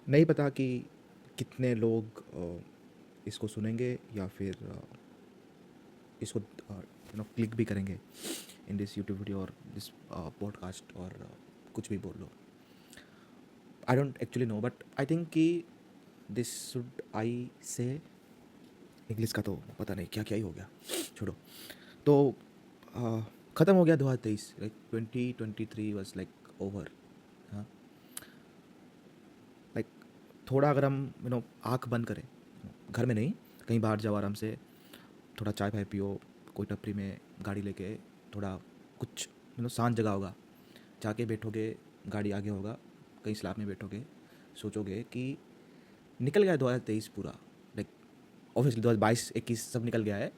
नहीं पता कि कितने लोग इसको सुनेंगे या फिर इसको क्लिक भी करेंगे इन दिस यूट्यूब वीडियो और दिस पॉडकास्ट और कुछ भी बोल लो। I don't actually know but I think कि this should I say English का तो पता नहीं क्या क्या ही हो गया, छोड़ो। तो ख़त्म हो गया 2023, लाइक 2023 वॉज लाइक ओवर। हाँ, लाइक थोड़ा अगर हम आँख बंद करें, घर में नहीं, कहीं बाहर जाओ आराम से, थोड़ा चाय फाय पियो, कोई टपरी में गाड़ी लेके, थोड़ा कुछ शांत जगह होगा, जाके बैठोगे, गाड़ी आगे होगा, कहीं स्लैब में बैठोगे, सोचोगे कि निकल गया 2023 पूरा। लाइक ऑब्वियसली 2022-21 सब निकल गया है,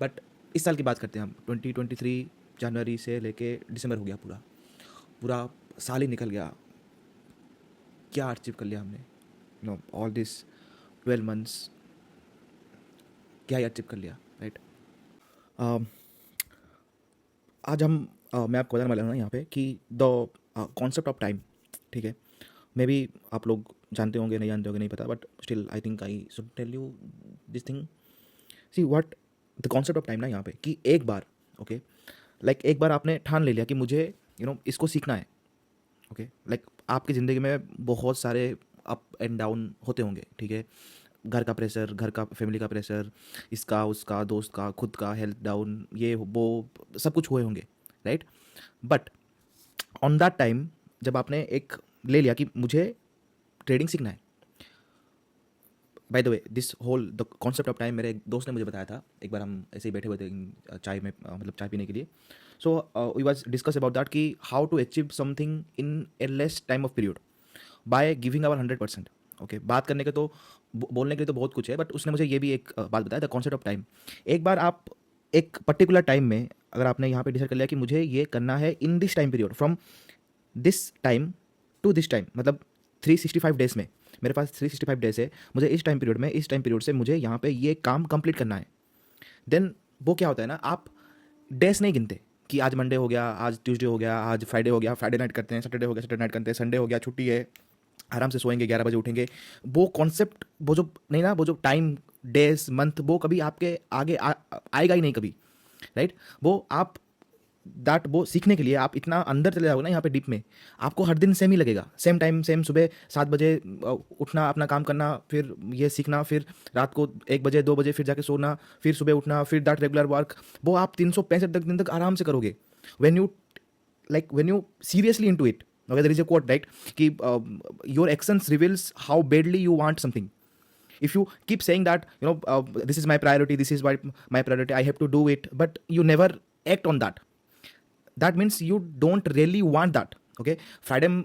बट इस साल की बात करते हैं हम। 2023 जनवरी से लेके दिसंबर हो गया, पूरा पूरा साल ही निकल गया। क्या अचीव कर लिया हमने, ऑल दिस 12 मंथ्स, क्या ही अचीव कर लिया, राइट। आज हम मैं आपको बताने वाला हूँ ना यहाँ पे कि द कॉन्सेप्ट ऑफ टाइम, ठीक है। मे बी आप लोग जानते होंगे, नहीं जानते होंगे, नहीं पता, but still I think I should tell you this thing. See what the concept of time ना यहाँ पे, कि एक बार, ओके, लाइक एक बार आपने ठान ले लिया कि मुझे इसको सीखना है, ओके। लाइक आपकी ज़िंदगी में बहुत सारे अप एंड डाउन होते होंगे, ठीक है। घर का प्रेशर, घर का फैमिली का प्रेशर, इसका उसका, दोस्त का, खुद का, हेल्थ डाउन, ये वो सब कुछ हुए होंगे, right. But on that time जब आपने एक ले लिया कि मुझे ट्रेडिंग सीखना है। By the way this whole the concept of time मेरे एक दोस्त ने मुझे बताया था। एक बार हम ऐसे ही बैठे हुए थे चाय में, मतलब चाय पीने के लिए। So we was discuss about that कि how to achieve something in a less time of period by giving our 100%। Okay, बात करने के तो बोलने के लिए तो बहुत कुछ है, बट उसने मुझे ये भी एक बात बताया, द कॉन्सेप्ट ऑफ टाइम। एक बार आप एक पर्टिकुलर टाइम में अगर आपने यहाँ पे डिसाइड कर लिया कि मुझे ये करना है in this time period, from this time to this time, मतलब 365 डेज में, मेरे पास 365 डेज है, मुझे इस टाइम पीरियड में, इस टाइम पीरियड से मुझे यहाँ पे ये काम कंप्लीट करना है। देन वो क्या होता है ना, आप डेज नहीं गिनते कि आज मंडे हो गया, आज ट्यूसडे हो गया, आज फ्राइडे हो गया, फ्राइडे नाइट करते हैं, सैटरडे हो गया, सैटरडे नाइट करते हैं, संडे हो गया, छुट्टी है, आराम से सोएंगे, 11 बजे उठेंगे। वो कॉन्सेप्ट, वो जो नहीं ना, वो जो टाइम, डेज, मंथ, वो कभी आपके आगे आएगा ही नहीं कभी, राइट। वो आप दैट वो सीखने के लिए आप इतना अंदर चले जाओगे ना यहाँ पे डीप में, आपको हर दिन सेम ही लगेगा, सेम टाइम, सेम सुबह 7 बजे उठना, अपना काम करना, फिर ये सीखना, फिर रात को 1 बजे 2 बजे फिर जाके सोना, फिर सुबह उठना, फिर दैट रेगुलर वर्क। वो आप 365 दिन तक आराम से करोगे, when you when you seriously into it. Okay, there is a quote, right, कि your actions reveals how badly you want something. If you keep saying that this is my priority, this is my priority, I have to do it, but you never act on that, that means you don't really want that. Okay, freedom,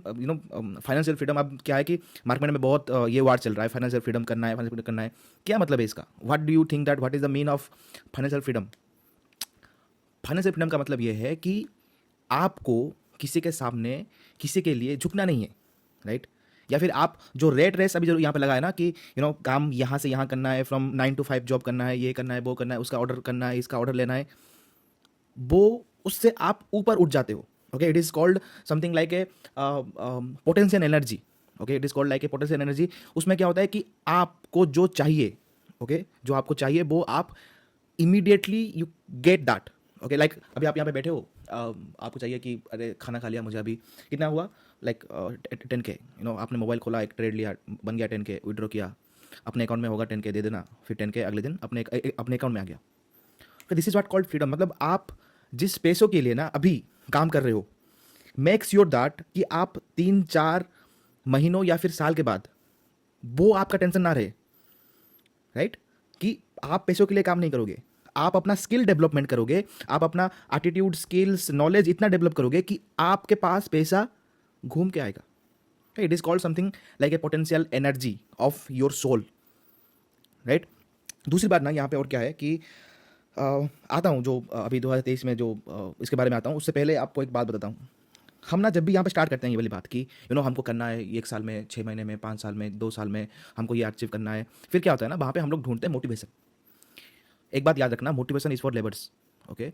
financial freedom. अब क्या है कि market में बहुत ये ward चल रहा है, फाइनेंशियल फ्रीडम करना है, फाइनेंशियल फ्रीडम करना है। क्या मतलब है इसका? What do you think that what is the mean of financial freedom? Financial freedom का मतलब ये है कि आपको किसी के सामने, किसी के लिए झुकना नहीं है, राइट। या फिर आप जो रेट रेस अभी जो यहाँ पे लगा है ना कि काम यहाँ से यहाँ करना है, फ्रॉम 9 to 5 जॉब करना है, ये करना है, वो करना है, उसका ऑर्डर करना है, इसका ऑर्डर लेना है, वो उससे आप ऊपर उठ जाते हो। Okay, it is called something like a potential energy. Okay, it is called like a potential energy. उसमें क्या होता है कि आपको जो चाहिए, ओके, जो आपको चाहिए वो आप immediately you get that. Okay, like अभी आप यहाँ पे बैठे हो, आपको चाहिए कि अरे खाना खा लिया, मुझे अभी कितना हुआ, लाइक 10K, आपने मोबाइल खोला, एक ट्रेड लिया, बन गया 10K, विड्रॉ किया, अपने अकाउंट में होगा 10K, दे देना, फिर 10K अगले दिन अपने अकाउंट में आ गया। तो this is what called freedom. मतलब आप जिस पैसों के लिए ना अभी काम कर रहे हो, मेक श्योर दैट कि आप 3-4 महीनों या फिर साल के बाद वो आपका टेंशन ना रहे, राइट। कि आप पैसों के लिए काम नहीं करोगे, आप अपना स्किल डेवलपमेंट करोगे, आप अपना एटीट्यूड, स्किल्स, नॉलेज इतना डेवलप करोगे कि आपके पास पैसा घूम के आएगा। It is called something like a potential energy of your soul, right. दूसरी बात ना यहाँ पे और क्या है कि आता हूँ जो अभी 2023 में जो इसके बारे में आता हूँ, उससे पहले आपको एक बात बताता हूँ। हम ना जब भी यहाँ पे स्टार्ट करते हैं ये वाली बात कि हमको करना है ये 1 साल में, 6 महीने में, 5 साल में, 2 साल में हमको ये अचीव करना है, फिर क्या होता है ना, वहाँ पे हम लोग ढूंढते हैं मोटिवेशन। एक बात याद रखना, motivation is for labours, okay,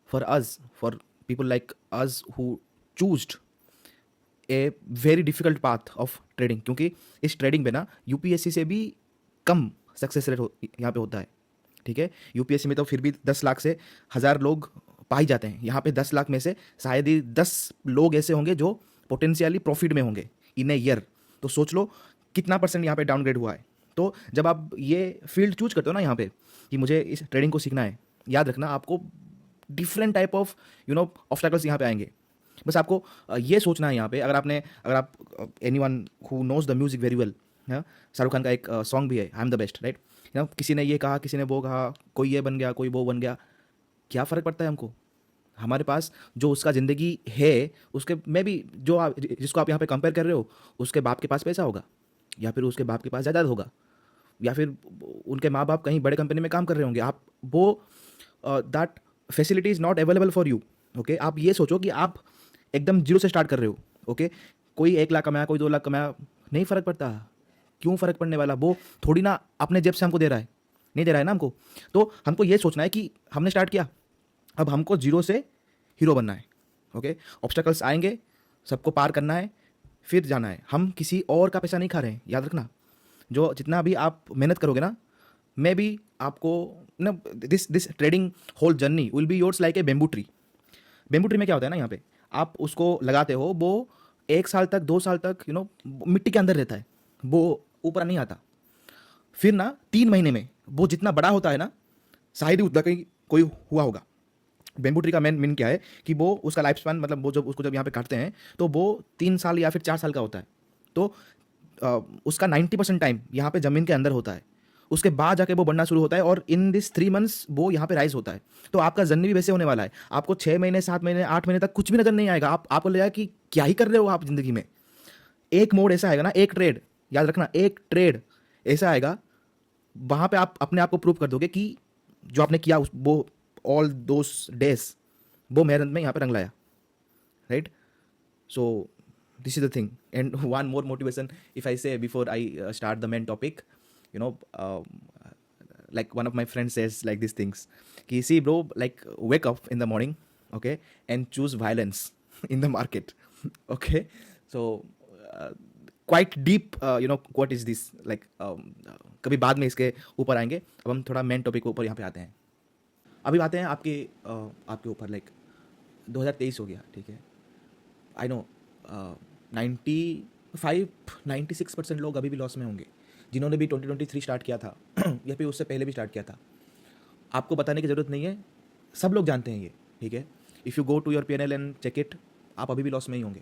for us, for people like us who choosed a very difficult path of trading, क्योंकि इस ट्रेडिंग में ना यूपीएससी से भी कम सक्सेस रेट यहाँ पे होता है, ठीक है। यूपीएससी में तो फिर भी 10 लाख से 1,000 लोग पाई जाते हैं, यहाँ पे 10 लाख में से शायद ही 10 लोग ऐसे होंगे जो पोटेंशियली प्रॉफिट में होंगे इन ए ईयर। तो सोच लो कितना परसेंट यहाँ पे डाउनग्रेड हुआ है। तो जब आप ये फील्ड चूज करते हो ना यहाँ पे कि मुझे इस ट्रेडिंग को सीखना है, याद रखना आपको डिफरेंट टाइप ऑफ ऑब्स्टैकल्स यहाँ पे आएंगे। बस आपको ये सोचना है यहाँ पे, अगर आप anyone who knows the music very well, Shahrukh Khan का एक सॉन्ग भी है, I am the best, right. किसी ने ये कहा, किसी ने वो कहा, कोई ये बन गया, कोई वो बन गया, क्या फ़र्क पड़ता है हमको। हमारे पास जो उसका ज़िंदगी है, उसके में भी जिसको आप यहाँ पे कंपेयर कर रहे हो, उसके बाप के पास पैसा होगा, या फिर उसके बाप के पास जायदाद होगा, या फिर उनके माँ बाप कहीं बड़े कंपनी में काम कर रहे होंगे। आप वो that facility is not available for you. Okay, आप ये सोचो कि आप एकदम जीरो से स्टार्ट कर रहे हो। ओके, कोई 1 लाख कमाया, कोई 2 लाख कमाया, नहीं फ़र्क पड़ता। क्यों फ़र्क पड़ने वाला, वो थोड़ी ना अपने जेब से हमको दे रहा है, नहीं दे रहा है ना हमको। तो हमको ये सोचना है कि हमने स्टार्ट किया, अब हमको जीरो से हीरो बनना है। ओके, ऑब्स्टेकल्स आएंगे, सबको पार करना है, फिर जाना है। हम किसी और का पैसा नहीं खा रहे हैं, याद रखना। जो जितना भी आप मेहनत करोगे ना, मे बी आपको ना this trading whole journey will be yours like a bamboo tree. Bamboo tree में क्या होता है ना, यहाँ पे आप उसको लगाते हो, वो 1 साल तक 2 साल तक मिट्टी के अंदर रहता है, वो ऊपर नहीं आता। फिर ना 3 महीने में वो जितना बड़ा होता है ना, शायद ही उतना कहीं कोई हुआ होगा। बेम्बू ट्री का मेन मीन क्या है कि वो उसका लाइफ स्पैन, मतलब वो जब यहाँ पे काटते हैं तो वो 3 साल या फिर 4 साल का होता है। तो उसका 90% टाइम यहाँ पे ज़मीन के अंदर होता है, उसके बाद जाके वो बढ़ना शुरू होता है, और इन दिस 3 मंथ्स वो यहाँ पे राइज होता है। तो आपका जर्नी भी वैसे होने वाला है। आपको 6 महीने 7 महीने 8 महीने तक कुछ भी नजर नहीं आएगा। आपको लगेगा कि क्या ही कर रहे हो आप ज़िंदगी में। एक मोड ऐसा आएगा ना, एक ट्रेड, याद रखना, एक ट्रेड ऐसा आएगा, वहाँ पे आप अपने आप को प्रूव कर दोगे कि जो आपने किया वो ऑल दोस डेज, वो मेहनत में यहाँ पे रंग लाया, right. So this is the thing. And one more motivation, if I say before I start the main topic, like one of my friends says like these things, ki see bro, like wake up in the morning, okay, and choose violence in the market. Okay, so quite deep, what is this like, कभी बाद में इसके ऊपर आएंगे। अब हम थोड़ा main topic के ऊपर यहाँ पे आते हैं। अभी आते हैं आपके ऊपर, लाइक 2023 हो गया, ठीक है। आई नो 96% लोग अभी भी लॉस में होंगे, जिन्होंने भी 2023 स्टार्ट किया था या फिर उससे पहले भी स्टार्ट किया था। आपको बताने की ज़रूरत नहीं है, सब लोग जानते हैं ये, ठीक है। If you go to your PNL and check it, आप अभी भी लॉस में ही होंगे,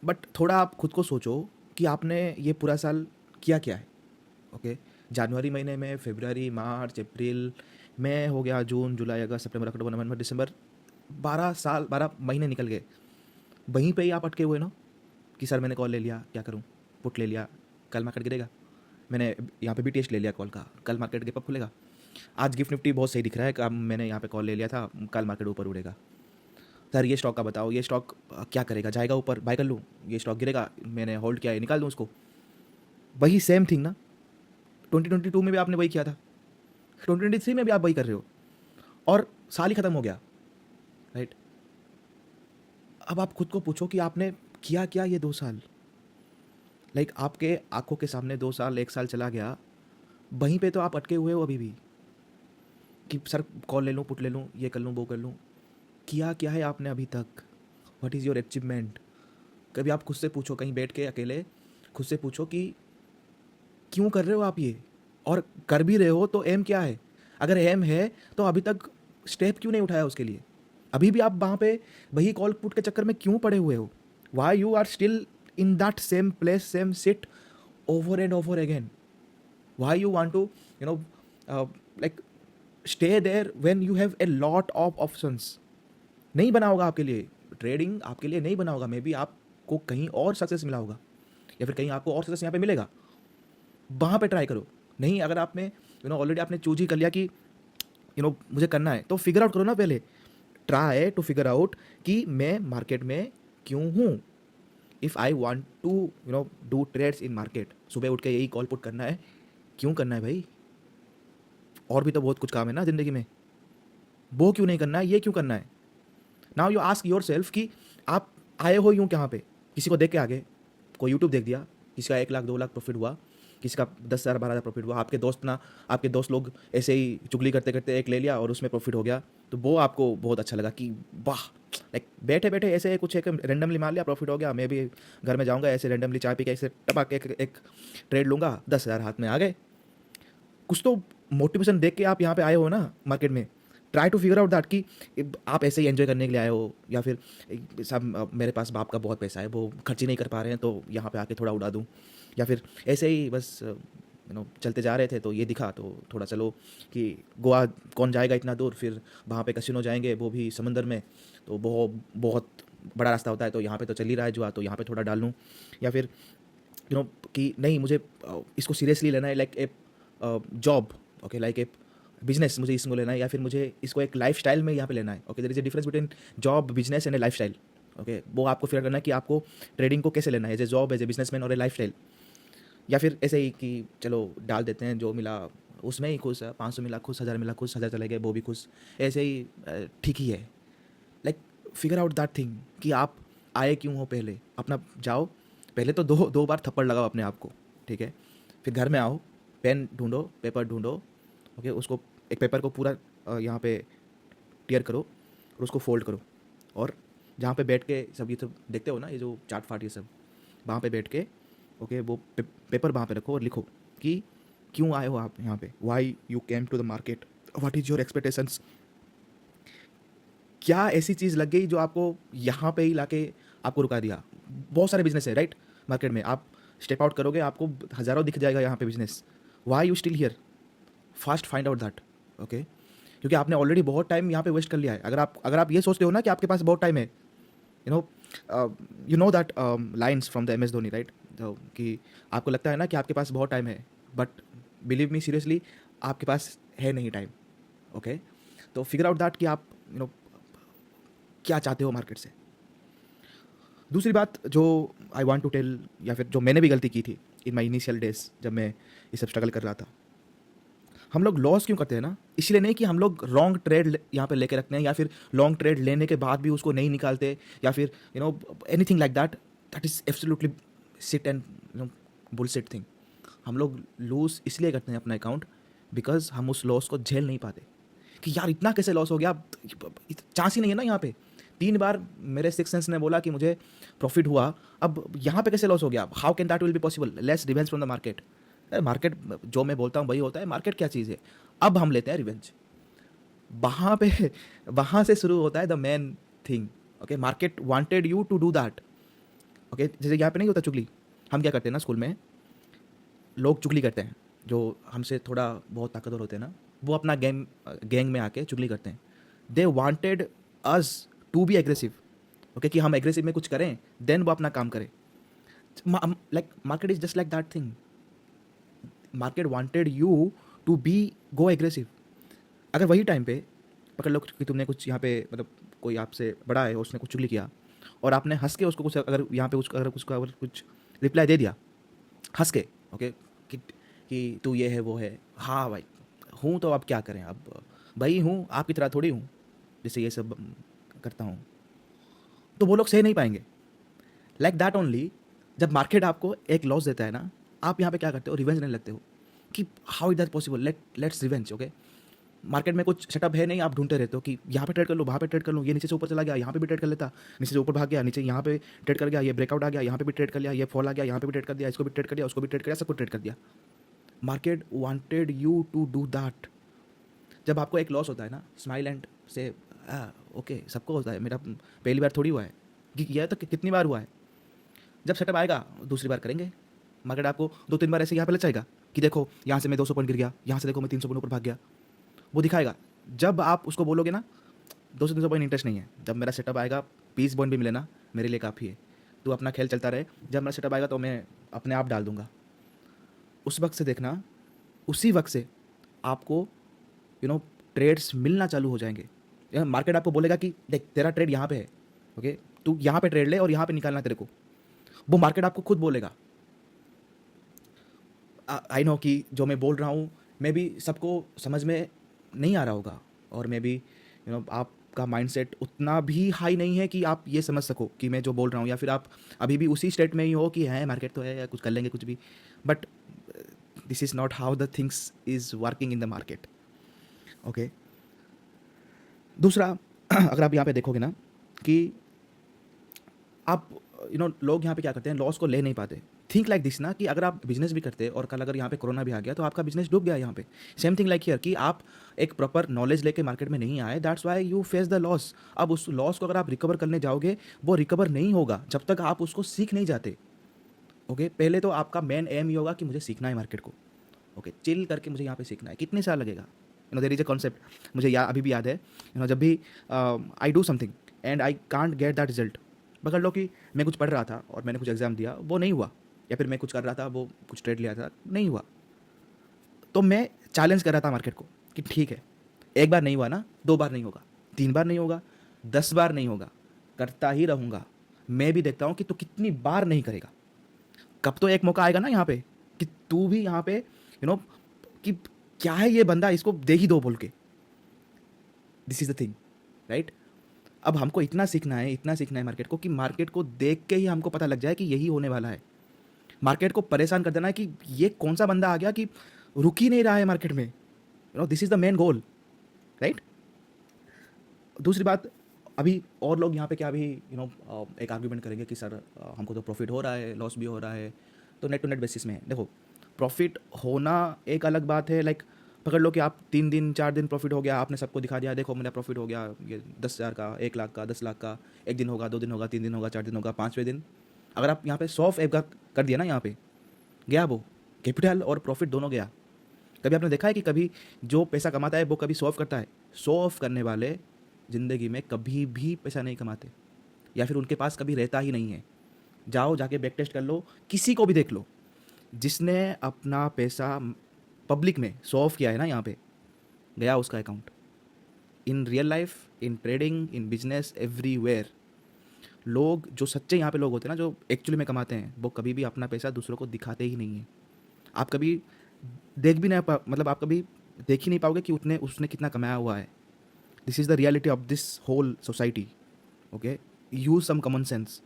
बट थोड़ा आप खुद को सोचो कि आपने ये पूरा साल किया क्या है। ओके, जनवरी महीने में, फरवरी, मार्च, अप्रैल, मई हो गया, जून, जुलाई, अगस्त, सितंबर, अक्टूबर, नवंबर, दिसंबर, 12 महीने निकल गए। वहीं पे ही आप अटके हुए ना कि सर मैंने कॉल ले लिया, क्या करूं, पुट ले लिया, कल मार्केट गिरेगा, मैंने यहाँ पे भी टेस्ट ले लिया कॉल का, कल मार्केट गैप अप खुलेगा, आज गिफ्ट निफ्टी बहुत सही दिख रहा है, मैंने यहाँ पे कॉल ले लिया था, कल मार्केट ऊपर उड़ेगा, सर ये स्टॉक का बताओ, ये स्टॉक क्या करेगा, जाएगा ऊपर, बाय कर लूँ, ये स्टॉक गिरेगा, मैंने होल्ड किया है, निकाल दूँ उसको। वही सेम थिंग ना 2022 में भी आपने वही किया था, 2023 में भी आप वही कर रहे हो, और साल ही ख़त्म हो गया, राइट। अब आप खुद को पूछो कि आपने किया क्या ये 2 साल। लाइक आपके आंखों के सामने 2 साल 1 साल चला गया, वहीं पे तो आप अटके हुए हो अभी भी कि सर कॉल ले लूँ, पुट ले लूँ, ये कर लूँ, वो कर लूँ। किया क्या है आपने अभी तक? What is your achievement? कभी आप खुद से पूछो, कहीं बैठ के अकेले खुद से पूछो कि क्यों कर रहे हो आप ये, और कर भी रहे हो तो एम क्या है? अगर एम है तो अभी तक स्टेप क्यों नहीं उठाया उसके लिए? अभी भी आप वहाँ पे वही कॉल पुट के चक्कर में क्यों पड़े हुए हो? Why you are still in that same place, same sit over and over again? Why you want to like stay there when you have a lot of options? नहीं बना होगा आपके लिए, ट्रेडिंग आपके लिए नहीं बना होगा। मे बी आपको कहीं और सक्सेस मिला होगा, या फिर कहीं आपको और सक्सेस यहाँ पे मिलेगा, वहाँ पे ट्राई करो। नहीं, अगर आपने ऑलरेडी आपने चूज ही कर लिया कि मुझे करना है, तो फिगर आउट करो ना पहले। ट्राई टू फिगर आउट कि मैं मार्केट में क्यों हूँ। If I want to do trades in market, सुबह उठ के यही कॉल पुट करना है, क्यों करना है भाई? और भी तो बहुत कुछ काम है ना ज़िंदगी में, वो क्यों नहीं करना है, ये क्यों करना है? Now you ask your self कि आप आए हो यूँ कहाँ पे, किसी को देख के आगे, कोई यूट्यूब देख दिया, किसी का 1 लाख 2 लाख प्रॉफिट हुआ, किसी का 10,000 12,000 प्रॉफिट हुआ, आपके दोस्त लोग ऐसे ही चुगली करते करते एक ले लिया और उसमें प्रॉफिट हो गया, तो वो आपको बहुत अच्छा लगा कि वाह, लाइक बैठे बैठे ऐसे कुछ एक रेंडमली मार लिया, प्रॉफिट हो गया, मैं भी घर में जाऊँगा ऐसे रेंडमली चाय पी के ऐसे टपक एक ट्रेड लूँगा, 10,000 हाथ में आ गए। कुछ तो मोटिवेशन देख के आप यहाँ पे आए हो ना मार्केट में, try to figure out that कि आप ऐसे ही एंजॉय करने के लिए आए हो, या फिर सब मेरे पास बाप का बहुत पैसा है, वो खर्च ही नहीं कर पा रहे हैं तो यहाँ पे आके थोड़ा उड़ा दूँ, या फिर ऐसे ही बस चलते जा रहे थे तो ये दिखा तो थोड़ा चलो कि गोवा कौन जाएगा इतना दूर, फिर वहाँ पे कसिनो जाएंगे वो भी समंदर में, तो बहुत बहुत बड़ा रास्ता होता है, तो यहाँ पे तो चल ही रहा है जुआ, तो यहाँ पे थोड़ा डाल लूँ, या फिर कि नहीं मुझे इसको सीरियसली लेना है, like a job, okay, like a business मुझे इसको लेना है, या फिर मुझे इसको एक लाइफ स्टाइल में यहाँ पे लेना है। Okay, there is a difference between job, business and a lifestyle. Okay, वो आपको फिगर करना है कि आपको ट्रेडिंग को कैसे लेना है, as a job, as a businessman और ए लाइफ स्टाइल, या फिर ऐसे ही कि चलो डाल देते हैं, जो मिला उसमें ही खुश है, 500 मिला खुश, 1000 मिला खुश, 1000 चले गए वो भी खुश, ऐसे ही ठीक ही है। Like figure out that thing कि आप आए क्यों हो, पहले अपना जाओ, पहले तो दो बार थप्पड़ लगाओ अपने आप को, ठीक है, फिर घर में आओ, पेन ढूंढो, पेपर ढूंढो, ओके, उसको एक पेपर को पूरा यहाँ पे टीयर करो और उसको फोल्ड करो, और जहाँ पे बैठ के सब ये सब देखते हो ना, ये जो चाट फाट ये सब, वहाँ पे बैठ के ओके वो पेपर वहाँ पे रखो और लिखो कि क्यों आए हो आप यहाँ पे, why you came to the market, what is your expectations, क्या ऐसी चीज़ लग गई जो आपको यहाँ पे ही लाके आपको रुका दिया। बहुत सारे बिजनेस है राइट मार्केट में, आप स्टेप आउट करोगे आपको हज़ारों दिख जाएगा यहाँ पे business, why you still here, fast find out that, okay, क्योंकि आपने ऑलरेडी बहुत टाइम यहाँ पे वेस्ट कर लिया है। अगर आप ये सोचते हो ना कि आपके पास बहुत टाइम है, you know that lines from the MS Dhoni right, कि आपको लगता है ना कि आपके पास बहुत टाइम है, बट बिलीव मी सीरियसली आपके पास है नहीं टाइम, ओके। तो फिगर आउट दैट कि आप क्या चाहते हो मार्केट से। दूसरी बात जो आई वॉन्ट टू टेल, या फिर जो मैंने भी गलती की थी इन माई इनिशियल डेज जब मैं ये सब स्ट्रगल कर रहा था, हम लोग लॉस क्यों करते हैं ना, इसलिए नहीं कि हम लोग लॉन्ग ट्रेड यहाँ पे लेके रखते हैं, या फिर लॉन्ग ट्रेड लेने के बाद भी उसको नहीं निकालते, या फिर anything like that, that is absolutely sit and bullshit thing. हम लोग लूज इसलिए करते हैं अपना अकाउंट बिकॉज हम उस लॉस को झेल नहीं पाते कि यार इतना कैसे लॉस हो गया, चांस ही नहीं है ना यहाँ पे। 3 बार मेरे सिक्स सेंस ने बोला कि मुझे प्रॉफिट हुआ, अब यहाँ पे कैसे लॉस हो गया, how can that will be possible, let's revenge from the market. Market जो मैं बोलता हूँ वही होता है, मार्केट क्या चीज़ है, अब हम लेते हैं रिवेंज, वहाँ पे वहाँ से शुरू होता है the main thing. Okay, market wanted you to do that. Okay, जैसे यहाँ पे नहीं होता चुगली, हम क्या करते हैं ना स्कूल में, लोग चुगली करते हैं जो हमसे थोड़ा बहुत ताकतवर होते हैं ना, वो अपना गैंग में आके चुगली करते हैं। They wanted us to be aggressive, okay, कि हम एग्रेसिव में कुछ करें, देन वो अपना काम करें। Like market is just like that thing, market wanted you to be go aggressive. अगर वही टाइम पे पकड़ लो कि तुमने कुछ यहाँ पे मतलब कोई आपसे बड़ा है, उसने कुछ चुगली किया और आपने हंस के उसको कुछ अगर यहाँ पे अगर कुछ रिप्लाई दे दिया हंस के, ओके, कि तू ये है वो है, हाँ भाई हूँ तो अब क्या करें, अब भाई हूँ आपकी तरह थोड़ी हूँ जैसे ये सब करता हूँ, तो वो लोग सह नहीं पाएंगे। लाइक दैट ओनली, जब मार्केट आपको एक लॉस देता है ना, आप यहाँ पे क्या करते हो, रिवेंज नहीं लगते हो कि how is that possible, let's revenge. Okay, market में कुछ सेटअप है नहीं, आप ढूंढते रहते हो कि यहाँ पे ट्रेड कर लो, वहाँ पे ट्रेड कर लो, ये नीचे से ऊपर चला गया, यहाँ पे भी ट्रेड कर लेता, नीचे से ऊपर भाग गया, नीचे यहाँ पे ट्रेड कर गया, ये ब्रेकआउट आ गया, यहाँ पे भी ट्रेड कर लिया, ये फॉल आ गया, यहाँ पे भी ट्रेड कर दिया, इसको भी ट्रेड कर दिया, उसको भी ट्रेड कर दिया, सबको ट्रेड कर दिया। Market wanted you to do that. जब आपको एक लॉस होता है ना, स्माइल एंड से ओके, सबको होता है, मेरा पहली बार थोड़ी हुआ है, कि यह तो कितनी बार हुआ है। जब सेटअप आएगा दूसरी बार करेंगे, मार्केट आपको 2-3 बार ऐसे यहाँ पे लचाएगा कि देखो यहाँ से मैं 200 पॉइंट गिर गया, यहाँ से देखो मैं 300 पॉइंट ऊपर भाग गया, वो दिखाएगा। जब आप उसको बोलोगे ना 200-300 पॉइंट इंटरेस्ट नहीं है, जब मेरा सेटअप आएगा 20 पॉइंट भी मिले ना मेरे लिए काफ़ी है, तो अपना खेल चलता रहे, जब मेरा सेटअप आएगा तो मैं अपने आप डाल दूंगा। उस वक्त से देखना, उसी वक्त से आपको ट्रेड्स मिलना चालू हो जाएंगे। मार्केट आपको बोलेगा कि देख तेरा ट्रेड यहाँ पे है, ओके, तू यहाँ पे ट्रेड ले और यहाँ पे निकालना तेरे को, वो मार्केट आपको खुद बोलेगा। आई नो कि जो मैं बोल रहा हूँ मे बी सबको समझ में नहीं आ रहा होगा, और मे बी आप आपका माइंडसेट उतना भी हाई नहीं है कि आप ये समझ सको कि मैं जो बोल रहा हूँ, या फिर आप अभी भी उसी स्टेट में ही हो कि है मार्केट तो है या कुछ कर लेंगे कुछ भी, but this is not how the things is working in the market. Okay, दूसरा अगर आप यहाँ पे देखोगे ना कि आप लोग यहाँ पे क्या करते हैं, लॉस को ले नहीं पाते। थिंक लाइक दिस ना, कि अगर आप बिजनेस भी करते और कल अगर यहाँ पे कोरोना भी आ गया तो आपका बिजनेस डूब गया यहाँ पे। सेम थिंग लाइक हियर, कि आप एक प्रॉपर नॉलेज लेके मार्केट में नहीं आए, that's why you face the loss. अब उस लॉस को अगर आप रिकवर करने जाओगे, वो रिकवर नहीं होगा जब तक आप उसको सीख नहीं जाते। ओके, पहले तो आपका मेन एम ये होगा कि मुझे सीखना है मार्केट को। ओके, चिल करके मुझे यहाँ पे सीखना है। कितने साल लगेगा? देयर इज अ कॉन्सेप्ट, मुझे अभी भी याद है। जब भी I do something and I can't get that result, पकड़ लो कि मैं कुछ पढ़ रहा था और मैंने कुछ एग्जाम दिया, वो नहीं हुआ, या फिर मैं कुछ कर रहा था, वो कुछ ट्रेड लिया था, नहीं हुआ, तो मैं चैलेंज कर रहा था मार्केट को कि ठीक है, एक बार नहीं हुआ ना, 2 बार नहीं होगा, 3 बार नहीं होगा, 10 बार नहीं होगा, करता ही रहूँगा। मैं भी देखता हूँ कि तू कितनी बार नहीं करेगा। कब तो एक मौका आएगा ना यहाँ पे कि तू भी यहाँ पे कि क्या है ये बंदा, इसको दे ही दो बोल के। This is the thing, right? अब हमको इतना सीखना है मार्केट को, कि मार्केट को देख के ही हमको पता लग जाए कि यही होने वाला है। मार्केट को परेशान कर देना है कि ये कौन सा बंदा आ गया कि रुक ही नहीं रहा है मार्केट में। This is the main goal, right? दूसरी बात, अभी और लोग यहाँ पे क्या भी एक आर्ग्यूमेंट करेंगे कि सर हमको तो प्रॉफिट हो रहा है, लॉस भी हो रहा है, तो नेट टू नेट बेसिस में देखो, प्रॉफिट होना एक अलग बात है। लाइक पकड़ लो कि आप 3 दिन 4 दिन प्रॉफिट हो गया, आपने सबको दिखा दिया, देखो मेरा प्रॉफिट हो गया, ये 10,000 का, 1 लाख का, 10 लाख का, 1 दिन होगा, 2 दिन होगा, 3 दिन होगा, 4 दिन होगा, 5वें दिन अगर आप यहाँ पे 100 फेव कर दिया ना, यहाँ पे गया वो कैपिटल और प्रॉफिट दोनों गया। कभी आपने देखा है कि कभी जो पैसा कमाता है वो कभी शो ऑफ करता है? शो ऑफ करने वाले ज़िंदगी में कभी भी पैसा नहीं कमाते, या फिर उनके पास कभी रहता ही नहीं है। जाओ जाके बैक टेस्ट कर लो, किसी को भी देख लो, जिसने अपना पैसा पब्लिक में शो ऑफ किया है ना, यहाँ पे गया उसका account. In real life, in trading, in business, everywhere, लोग जो सच्चे यहाँ पे लोग होते हैं ना, जो एक्चुअली में कमाते हैं, वो कभी भी अपना पैसा दूसरों को दिखाते ही नहीं है। आप कभी देख भी नहीं मतलब आप कभी देख ही नहीं पाओगे कि उसने कितना कमाया हुआ है। This is the reality of this whole society. Okay, use some common sense.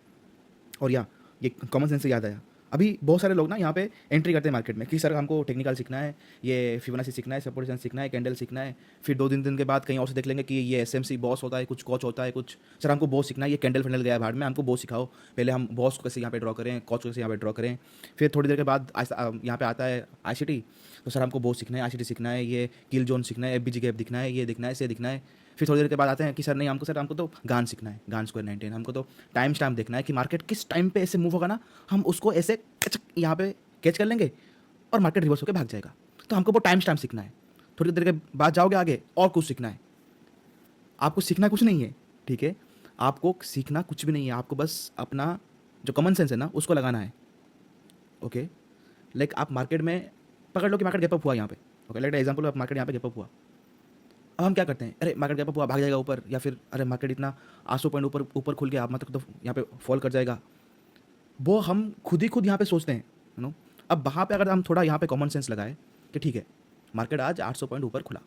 और ये कॉमन सेंस से याद आया, अभी बहुत सारे लोग ना यहाँ पे एंट्री करते हैं मार्केट में कि सर हमको टेक्निकल सीखना है, ये फिबोनाची सीखना है, सपोर्ट सीखना है, कैंडल सीखना है। फिर 2 दिन के बाद कहीं और से देख लेंगे कि ये एसएमसी बॉस होता है, कुछ कोच होता है, कुछ सर हमको बॉस सीखना है, ये कैंडल फैंडल गया भाड़ में, हमको बॉस सिखाओ, पहले हम बॉस को कैसे यहाँ पे ड्रॉ करें, कोच को कैसे यहाँ पे ड्रॉ करें। फिर थोड़ी देर के बाद यहाँ पे आता है आईसीटी, तो सर हमको बॉस सीखना है, आईसीटी सीखना है, ये किल जोन सीखना है, एफबीजी गैप दिखना है, ये दिखना है, से दिखना है। फिर थोड़ी देर के बाद आते हैं कि सर नहीं, हमको तो गान सीखना है, गान स्क्वायर 19, हमको तो टाइम स्टैम्प देखना है कि मार्केट किस टाइम पे ऐसे मूव होगा ना, हम उसको ऐसे यहाँ पे कैच कर लेंगे और मार्केट रिवर्स होकर भाग जाएगा। तो हमको वो टाइम स्टैम्प सीखना है। थोड़ी देर के बाद जाओगे आगे और कुछ सीखना है। आपको सीखना कुछ नहीं है, ठीक है? आपको सीखना कुछ भी नहीं है, आपको बस अपना जो कॉमन सेंस है ना उसको लगाना है। ओके, लाइक आप मार्केट में पकड़ लो कि मार्केट गैप अप हुआ यहाँ पे। ओके, लाइक एग्जाम्पल, आप मार्केट यहाँ पे गैप अप हुआ, अब हम क्या करते हैं, अरे मार्केट गैप अप हुआ, भाग जाएगा ऊपर, या फिर अरे मार्केट इतना 800 पॉइंट ऊपर खुल गया, मतलब तो यहाँ पे फॉल कर जाएगा। वो हम खुद यहाँ पे सोचते हैं। अब वहाँ पे अगर हम थोड़ा यहाँ पे कॉमन सेंस लगाए कि ठीक है, मार्केट आज 800 पॉइंट ऊपर खुला,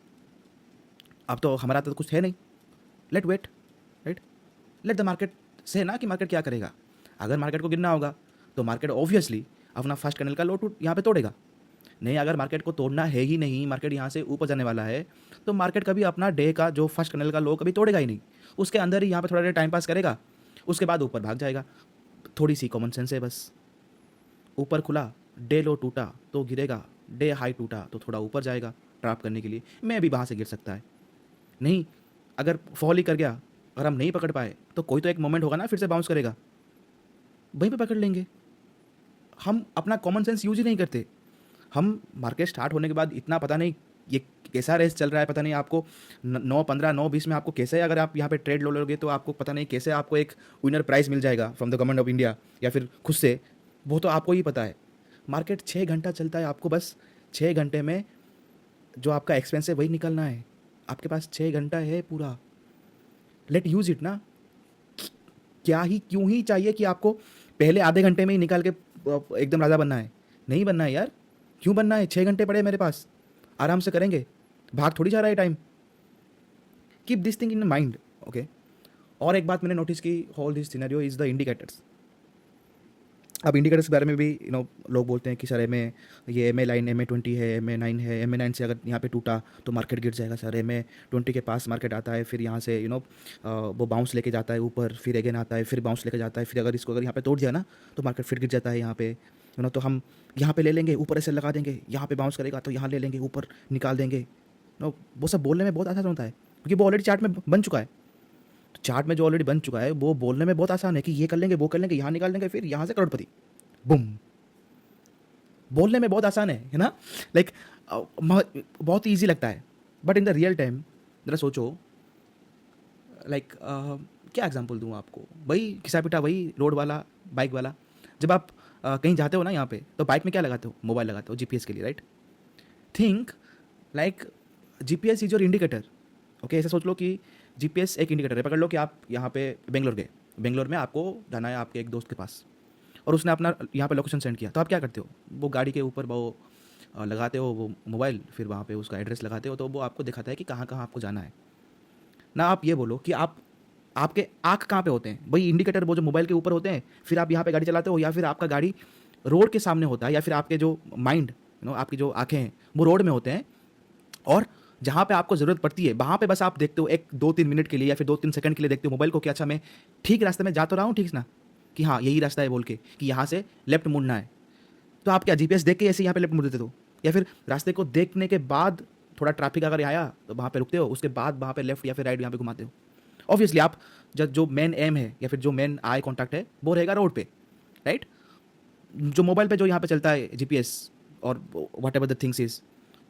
अब तो हमारा तो कुछ है नहीं, let wait, right? Let the market से ना कि मार्केट क्या करेगा। अगर मार्केट को गिरना होगा तो मार्केट ऑब्वियसली अपना फर्स्ट कैंडल का लो यहाँ पे तोड़ेगा। नहीं, अगर मार्केट को तोड़ना है ही नहीं, मार्केट यहाँ से ऊपर जाने वाला है, तो मार्केट कभी अपना डे का जो फर्स्ट कैंडल का लो कभी तोड़ेगा ही नहीं, उसके अंदर ही यहाँ पे थोड़ा देर टाइम पास करेगा, उसके बाद ऊपर भाग जाएगा। थोड़ी सी कॉमन सेंस है बस। ऊपर खुला, डे लो टूटा तो गिरेगा, डे हाई टूटा तो थोड़ा ऊपर जाएगा ट्रैप करने के लिए, मैं भी वहाँ से गिर सकता है। नहीं, अगर फॉल ही कर गया, अगर हम नहीं पकड़ पाए तो कोई तो एक मोमेंट होगा ना, फिर से बाउंस करेगा, वहीं पे पकड़ लेंगे। हम अपना कॉमन सेंस यूज ही नहीं करते। हम मार्केट स्टार्ट होने के बाद इतना पता नहीं ये कैसा रेस चल रहा है, पता नहीं आपको 9-15 9-20 में आपको कैसे, अगर आप यहाँ पे ट्रेड लो लोगे तो आपको पता नहीं कैसे आपको एक विनर प्राइस मिल जाएगा from the government of India या फिर खुद से, वो तो आपको ही पता है। मार्केट 6 घंटा चलता है, आपको बस 6 घंटे में जो आपका एक्सपेंस है वही निकलना है। आपके पास 6 घंटा है पूरा, लेट यूज इट ना। क्यों ही चाहिए कि आपको पहले आधे घंटे में ही निकाल के एकदम राजा बनना है? नहीं बनना है यार, क्यों बनना है? 6 घंटे पड़े मेरे पास, आराम से करेंगे, भाग थोड़ी जा रहा है time. Keep this thing in mind. Okay. और एक बात मैंने नोटिस की, whole this scenario is the indicators. अब इंडिकेटर्स के बारे में भी लोग बोलते हैं कि सर ये MA लाइन MA20 है, MA9 है, MA9 से अगर यहाँ पे टूटा तो मार्केट गिर जाएगा सर। MA20 के पास मार्केट आता है, फिर यहाँ से वो बाउंस लेके जाता है ऊपर, फिर अगेन आता है, फिर बाउंस लेके जाता है, फिर अगर यहाँ पे तोड़ दिया ना तो मार्केट फिर गिर जाता है यहाँ पे। तो हम यहाँ पे ले लेंगे, ऊपर ऐसे लगा देंगे, यहाँ पे बाउंस करेगा तो यहाँ ले लेंगे, ऊपर निकाल देंगे। वो सब बोलने में बहुत आसान होता है क्योंकि वो ऑलरेडी चार्ट में बन चुका है। तो चार्ट में जो ऑलरेडी बन चुका है वो बोलने में बहुत आसान है कि ये कर लेंगे, वो कर लेंगे, यहाँ निकाल लेंगे, फिर यहाँ से करोड़पति, बुम। बोलने में बहुत आसान है ना, लाइक बहुत ईजी लगता है, but in the real time जरा सोचो, लाइक क्या एग्जांपल दूँ आपको, वही घिसा पिटा वही रोड वाला, बाइक वाला। जब आप कहीं जाते हो ना यहाँ पे, तो बाइक में क्या लगाते हो? मोबाइल लगाते हो GPS के लिए, right? Think like GPS is your indicator. Okay, ऐसा सोच लो कि GPS एक इंडिकेटर है। पकड़ लो कि आप यहाँ पे बेंगलोर गए, बेंगलोर में आपको जाना है आपके एक दोस्त के पास, और उसने अपना यहाँ पे लोकेशन सेंड किया, तो आप क्या करते हो? वो गाड़ी के ऊपर वो लगाते हो वो मोबाइल, फिर वहाँ पे उसका एड्रेस लगाते हो, तो वो आपको दिखाता है कि कहाँ कहाँ आपको जाना है ना। आप ये बोलो कि आपके आँख कहाँ पे होते हैं? वही इंडिकेटर वो जो मोबाइल के ऊपर होते हैं, फिर आप यहाँ पे गाड़ी चलाते हो, या फिर आपका गाड़ी रोड के सामने होता है, या फिर आपके जो माइंड आपकी जो आँखें हैं वो रोड में होते हैं, और जहाँ पे आपको ज़रूरत पड़ती है वहाँ पे बस आप देखते हो 1-2-3 मिनट के लिए या फिर 2-3 सेकंड के लिए देखते हो मोबाइल को कि अच्छा मैं ठीक रास्ते में जा तो रहा हूँ, ठीक ना, कि हाँ यही रास्ता है बोल के कि यहाँ से लेफ्ट मुड़ना है। तो आप क्या GPS देख के ऐसे यहाँ पे लेफ्ट मुड़ देते हो, या फिर रास्ते को देखने के बाद थोड़ा ट्रैफिक अगर आया तो वहाँ पे रुकते हो, उसके बाद वहाँ पे लेफ्ट या फिर राइट यहाँ पे घुमाते हो? ऑब्वियसली आप जो मेन एम है या फिर जो मेन आई कॉन्टैक्ट है वो रहेगा रोड पे, राइट? जो मोबाइल पे जो यहाँ पे चलता है GPS और what ever the things is,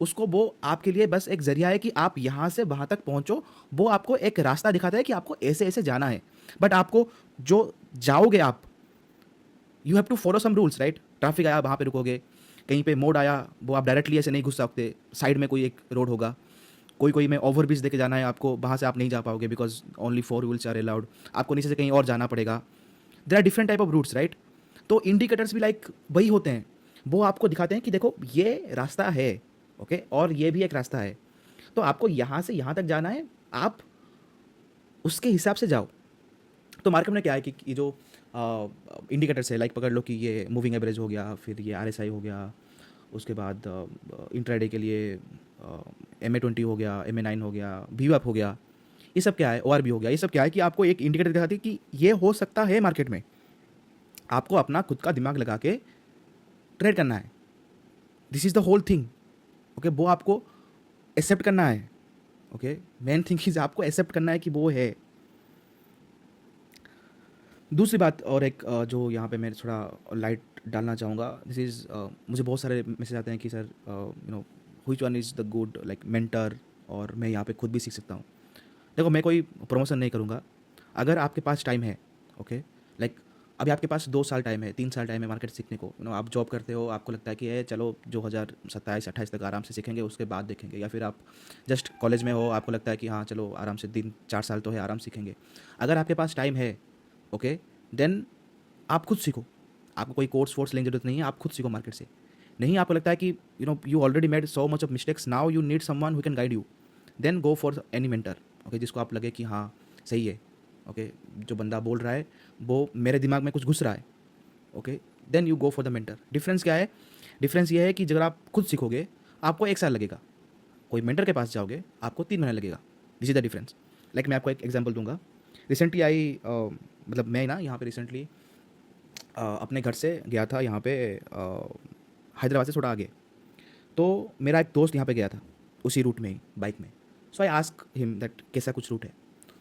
उसको वो आपके लिए बस एक जरिया है कि आप यहाँ से वहाँ तक पहुँचो। वो आपको एक रास्ता दिखाता है कि आपको ऐसे ऐसे जाना है, बट आपको जो जाओगे आप, you have to follow some rules, right? Traffic आया वहाँ पे रुकोगे, कहीं पे मोड़ आया वो आप डायरेक्टली ऐसे नहीं घुस सकते, साइड में कोई एक रोड होगा, कोई में ओवर ब्रिज देके जाना है आपको, वहाँ से आप नहीं जा पाओगे because only 4 wheels are allowed, आपको नीचे से कहीं और जाना पड़ेगा। There are different type of routes, right? तो इंडिकेटर्स भी लाइक वही होते हैं, वो आपको दिखाते हैं कि देखो ये रास्ता है, ओके, और ये भी एक रास्ता है, तो आपको यहाँ से यहाँ तक जाना है, आप उसके हिसाब से जाओ। तो मार्केट में क्या है कि ये जो इंडिकेटर्स है, लाइक पकड़ लो कि ये मूविंग एवरेज हो गया, फिर ये RSI हो गया, उसके बाद इंट्राडे के लिए MA20 हो गया, MA9 हो गया, VWAP हो गया, ये सब क्या है, ORB हो गया, ये सब क्या है कि आपको एक इंडिकेटर दिखाती है कि ये हो सकता है मार्केट में। आपको अपना खुद का दिमाग लगा के ट्रेड करना है, this is the whole thing, okay. वो आपको एक्सेप्ट करना है, ओके। मेन थिंग इज आपको एक्सेप्ट करना है कि वो है। दूसरी बात और एक जो यहाँ पे मैं थोड़ा लाइट डालना चाहूँगा, दिस इज़ मुझे बहुत सारे मैसेज आते हैं कि sir which one is the good like mentor, और मैं यहाँ पे खुद भी सीख सकता हूँ। देखो, मैं कोई प्रमोशन नहीं करूँगा, अगर आपके पास टाइम है, ओके, लाइक अभी आपके पास 2 साल टाइम है, 3 साल टाइम है मार्केट सीखने को, आप जॉब करते हो, आपको लगता है कि ये चलो 2027-28 तक आराम से सीखेंगे, उसके बाद देखेंगे, या फिर आप जस्ट कॉलेज में हो, आपको लगता है कि हाँ चलो आराम से 3-4 साल तो है, आराम सीखेंगे। अगर आपके पास टाइम है, ओके, देन आप खुद सीखो, आपको कोई कोर्स लेने की जरूरत नहीं है, आप खुद सीखो मार्केट से। नहीं, आपको लगता है कि you already made so much of mistakes, now you need someone who can guide you, then go for any mentor, okay, जिसको आप लगे कि हाँ सही है, ओके, जो बंदा बोल रहा है वो मेरे दिमाग में कुछ घुस रहा है, okay, then you go for the mentor. Difference क्या है? डिफरेंस ये है कि अगर आप खुद सीखोगे आपको 1 साल लगेगा, कोई मेंटर के पास जाओगे आपको 3 महीने लगेगा। This is the difference. Like मैं आपको एक एग्जांपल दूंगा। रिसेंटली मतलब मैं ना यहाँ पे रिसेंटली अपने घर से गया था यहाँ पे हैदराबाद से थोड़ा आगे, तो मेरा एक दोस्त यहाँ पे गया था उसी रूट में ही बाइक में। सो आई आस्क हिम दैट कैसा कुछ रूट है,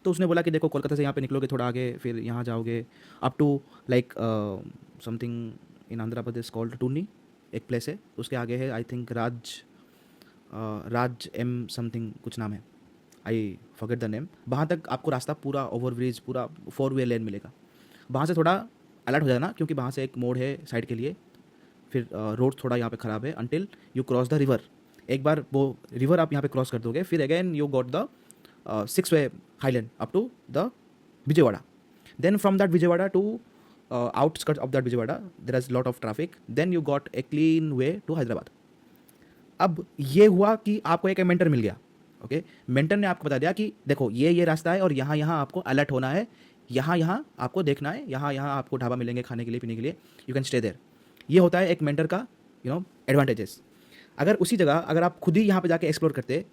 तो उसने बोला कि देखो कोलकाता से यहाँ पे निकलोगे थोड़ा आगे, फिर यहाँ जाओगे up to like something in Andhra Pradesh called Tuni, एक प्लेस है, उसके आगे है I think Rajam something कुछ नाम है, आई फॉरगेट द नेम। वहाँ तक आपको रास्ता पूरा ओवर ब्रिज, पूरा 4-वे लेन मिलेगा। वहाँ से थोड़ा अलर्ट हो जाना क्योंकि वहाँ से एक मोड़ है साइड के लिए, फिर रोड थोड़ा यहाँ पे ख़राब है until you cross the river. एक बार वो रिवर आप यहाँ पे क्रॉस कर दोगे, फिर अगेन यू गॉट द 6-वे highland up to the Vijayawada. Then from that Vijayawada to outskirts of that Vijayawada, there is lot of traffic. Then you got a clean way to Hyderabad. अब ये हुआ कि आपको एक mentor मिल गया, okay, mentor ने आपको बता दिया कि देखो ये रास्ता है और यहाँ यहाँ आपको अलर्ट होना है, यहाँ यहाँ आपको देखना है, यहाँ यहाँ आपको ढाबा मिलेंगे खाने के लिए पीने के लिए, यू कैन स्टे देयर। ये होता है एक मेंटर का एडवांटेजेस। अगर उसी जगह अगर आप खुद ही यहाँ पे जाके एक्सप्लोर करते,